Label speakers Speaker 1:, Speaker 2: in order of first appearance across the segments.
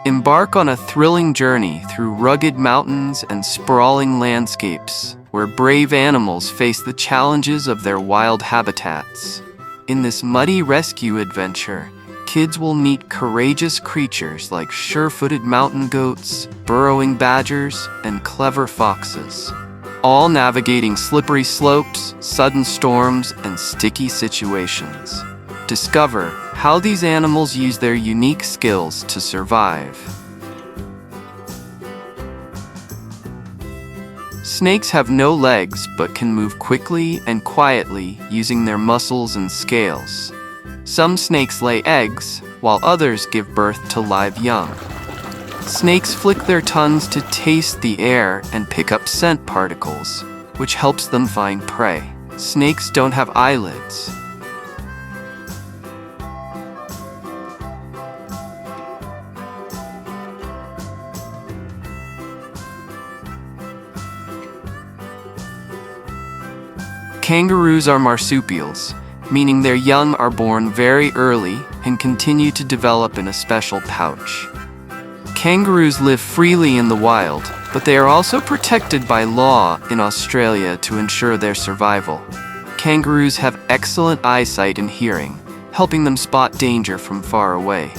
Speaker 1: Embark on a thrilling journey through rugged mountains and sprawling landscapes, where brave animals face the challenges of their wild habitats. In this muddy rescue adventure, kids will meet courageous creatures like sure-footed mountain goats, burrowing badgers, and clever foxes, all navigating slippery slopes, sudden storms, and sticky situations. Discover how these animals use their unique skills to survive. Snakes have no legs but can move quickly and quietly using their muscles and scales. Some snakes lay eggs, while others give birth to live young. Snakes flick their tongues to taste the air and pick up scent particles, which helps them find prey. Snakes don't have eyelids. Kangaroos are marsupials, meaning their young are born very early and continue to develop in a special pouch. Kangaroos live freely in the wild, but they are also protected by law in Australia to ensure their survival. Kangaroos have excellent eyesight and hearing, helping them spot danger from far away.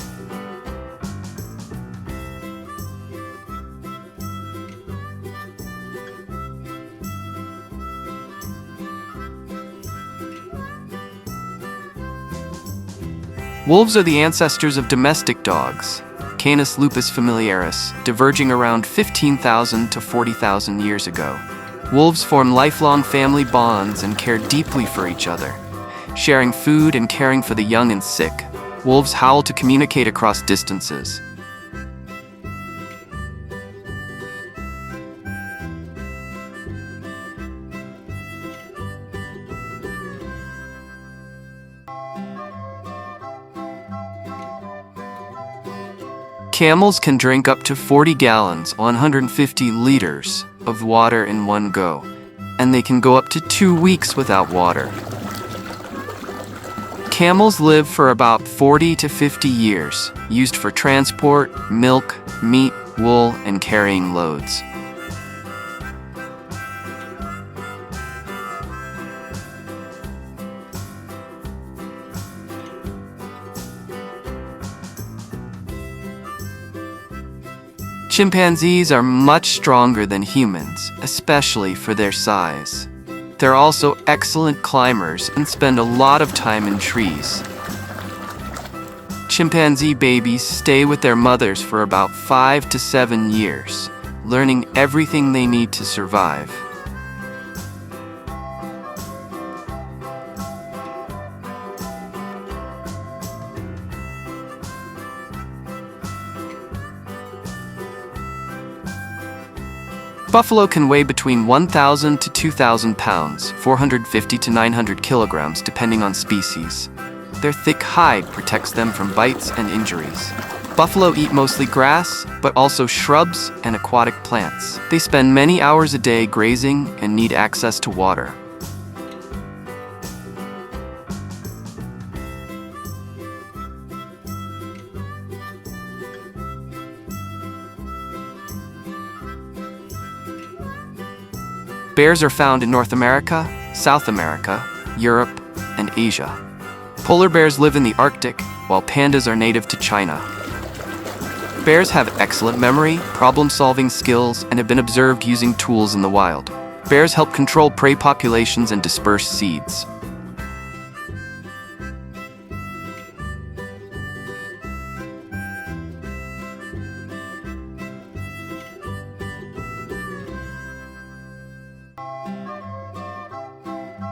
Speaker 1: Wolves are the ancestors of domestic dogs, Canis lupus familiaris, diverging around 15,000 to 40,000 years ago. Wolves form lifelong family bonds and care deeply for each other, sharing food and caring for the young and sick. Wolves howl to communicate across distances. Camels can drink up to 40 gallons, 150 liters, of water in one go, and they can go up to 2 weeks without water. Camels live for about 40 to 50 years, used for transport, milk, meat, wool, and carrying loads. Chimpanzees are much stronger than humans, especially for their size. They're also excellent climbers and spend a lot of time in trees. Chimpanzee babies stay with their mothers for about 5 to 7 years, learning everything they need to survive. Buffalo can weigh between 1,000 to 2,000 pounds, 450 to 900 kilograms, depending on species. Their thick hide protects them from bites and injuries. Buffalo eat mostly grass, but also shrubs and aquatic plants. They spend many hours a day grazing and need access to water. Bears are found in North America, South America, Europe, and Asia. Polar bears live in the Arctic, while pandas are native to China. Bears have excellent memory, problem-solving skills, and have been observed using tools in the wild. Bears help control prey populations and disperse seeds.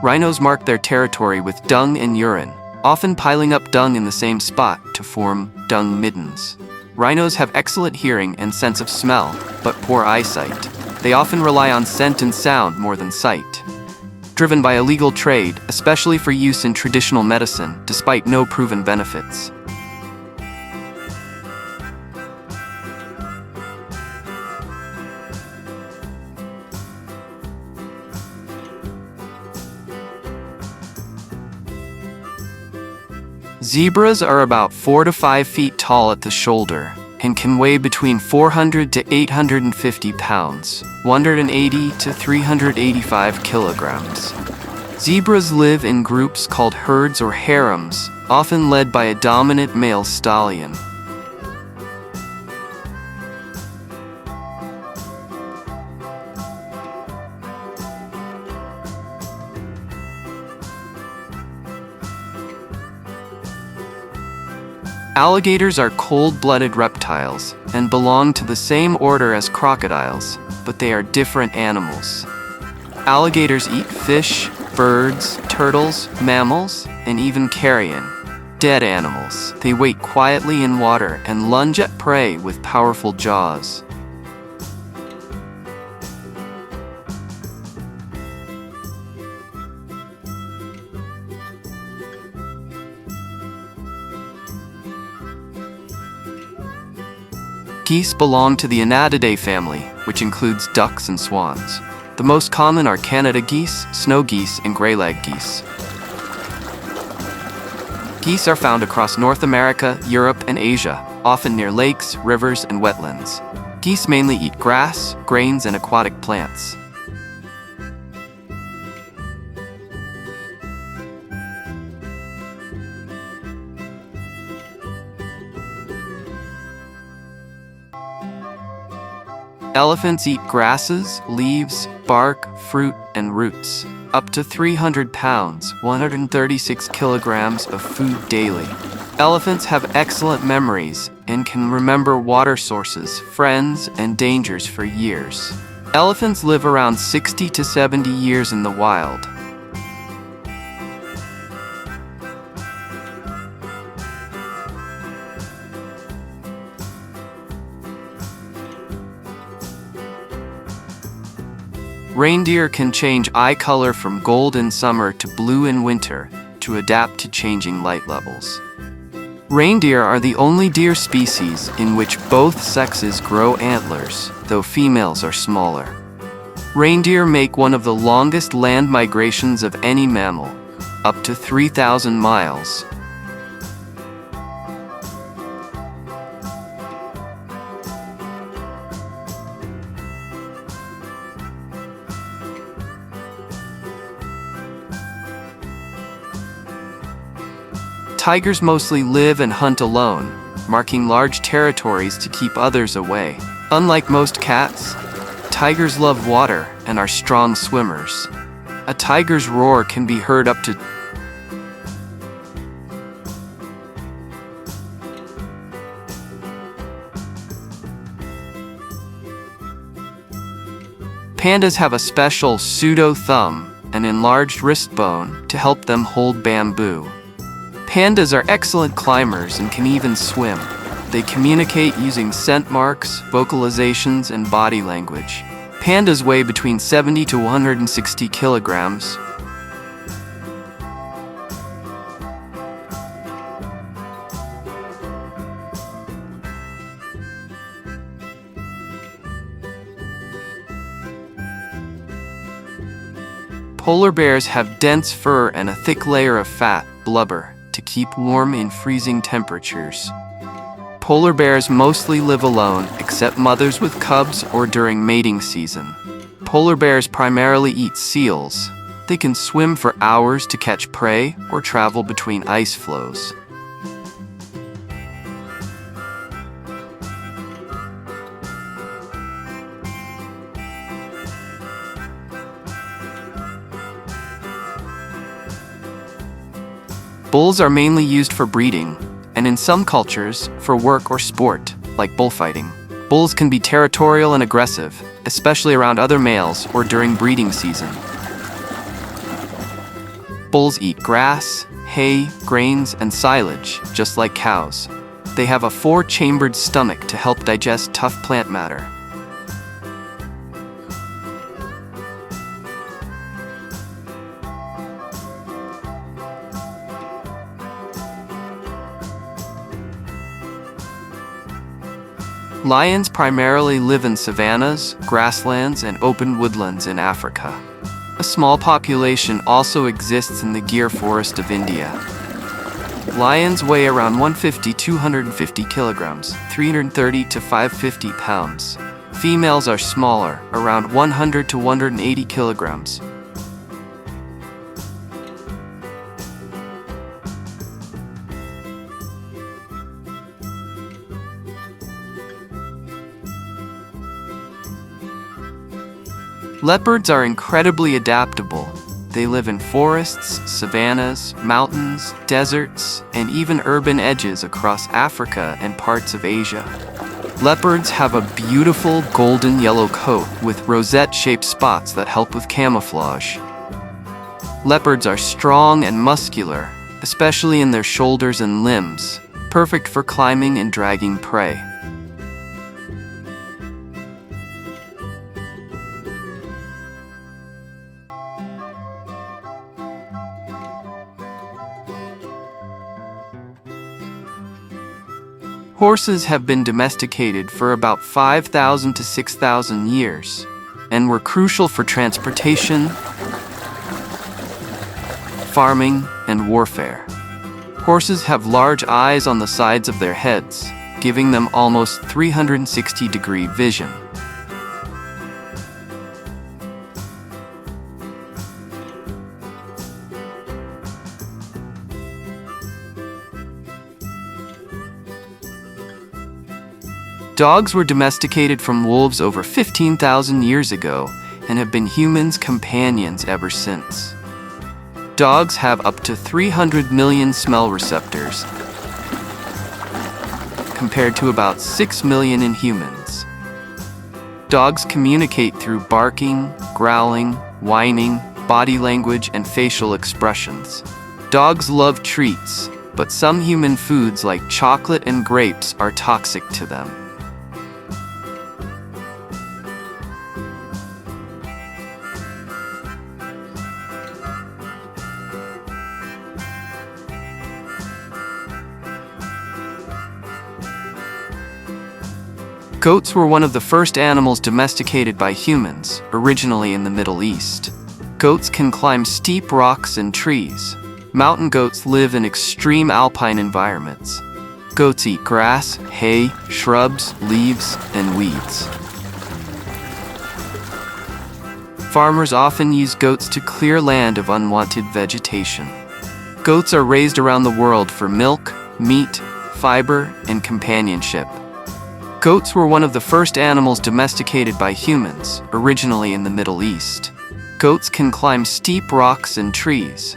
Speaker 1: Rhinos mark their territory with dung and urine, often piling up dung in the same spot to form dung middens. Rhinos have excellent hearing and sense of smell, but poor eyesight. They often rely on scent and sound more than sight. Driven by illegal trade, especially for use in traditional medicine, despite no proven benefits. Zebras are about 4 to 5 feet tall at the shoulder and can weigh between 400 to 850 pounds, 180 to 385 kilograms. Zebras live in groups called herds or harems, often led by a dominant male stallion. Alligators are cold-blooded reptiles and belong to the same order as crocodiles, but they are different animals. Alligators eat fish, birds, turtles, mammals, and even carrion, dead animals. They wait quietly in water and lunge at prey with powerful jaws. Geese belong to the Anatidae family, which includes ducks and swans. The most common are Canada geese, snow geese, and grey-lag geese. Geese are found across North America, Europe, and Asia, often near lakes, rivers, and wetlands. Geese mainly eat grass, grains, and aquatic plants. Elephants eat grasses, leaves, bark, fruit, and roots. Up to 300 pounds, 136 kilograms of food daily. Elephants have excellent memories and can remember water sources, friends, and dangers for years. Elephants live around 60 to 70 years in the wild. Reindeer can change eye color from gold in summer to blue in winter to adapt to changing light levels. Reindeer are the only deer species in which both sexes grow antlers, though females are smaller. Reindeer make one of the longest land migrations of any mammal, up to 3,000 miles. Tigers mostly live and hunt alone, marking large territories to keep others away. Unlike most cats, tigers love water and are strong swimmers. A tiger's roar can be heard up to Pandas have a special pseudo-thumb, an enlarged wrist bone, to help them hold bamboo. Pandas are excellent climbers and can even swim. They communicate using scent marks, vocalizations, and body language. Pandas weigh between 70 to 160 kilograms. Polar bears have dense fur and a thick layer of fat, blubber, to keep warm in freezing temperatures. Polar bears mostly live alone, except mothers with cubs or during mating season. Polar bears primarily eat seals. They can swim for hours to catch prey or travel between ice floes. Bulls are mainly used for breeding, and in some cultures, for work or sport, like bullfighting. Bulls can be territorial and aggressive, especially around other males or during breeding season. Bulls eat grass, hay, grains, and silage, just like cows. They have a 4-chambered stomach to help digest tough plant matter. Lions primarily live in savannas, grasslands, and open woodlands in Africa. A small population also exists in the Gir forest of India. Lions weigh around 150–250 kilograms, 330 to 550 pounds. Females are smaller, around 100 to 180 kilograms. Leopards are incredibly adaptable. They live in forests, savannas, mountains, deserts, and even urban edges across Africa and parts of Asia. Leopards have a beautiful golden yellow coat with rosette-shaped spots that help with camouflage. Leopards are strong and muscular, especially in their shoulders and limbs, perfect for climbing and dragging prey. Horses have been domesticated for about 5,000 to 6,000 years and were crucial for transportation, farming, and warfare. Horses have large eyes on the sides of their heads, giving them almost 360-degree vision. Dogs were domesticated from wolves over 15,000 years ago and have been humans' companions ever since. Dogs have up to 300 million smell receptors, compared to about 6 million in humans. Dogs communicate through barking, growling, whining, body language, and facial expressions. Dogs love treats, but some human foods like chocolate and grapes are toxic to them. Goats were one of the first animals domesticated by humans, originally in the Middle East. Goats can climb steep rocks and trees. Mountain goats live in extreme alpine environments. Goats eat grass, hay, shrubs, leaves, and weeds. Farmers often use goats to clear land of unwanted vegetation. Goats are raised around the world for milk, meat, fiber, and companionship. Goats were one of the first animals domesticated by humans, originally in the Middle East. Goats can climb steep rocks and trees.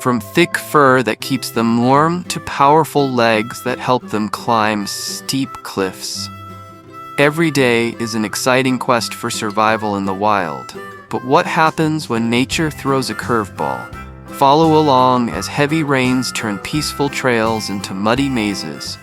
Speaker 1: From thick fur that keeps them warm to powerful legs that help them climb steep cliffs. Every day is an exciting quest for survival in the wild. But what happens when nature throws a curveball? Follow along as heavy rains turn peaceful trails into muddy mazes,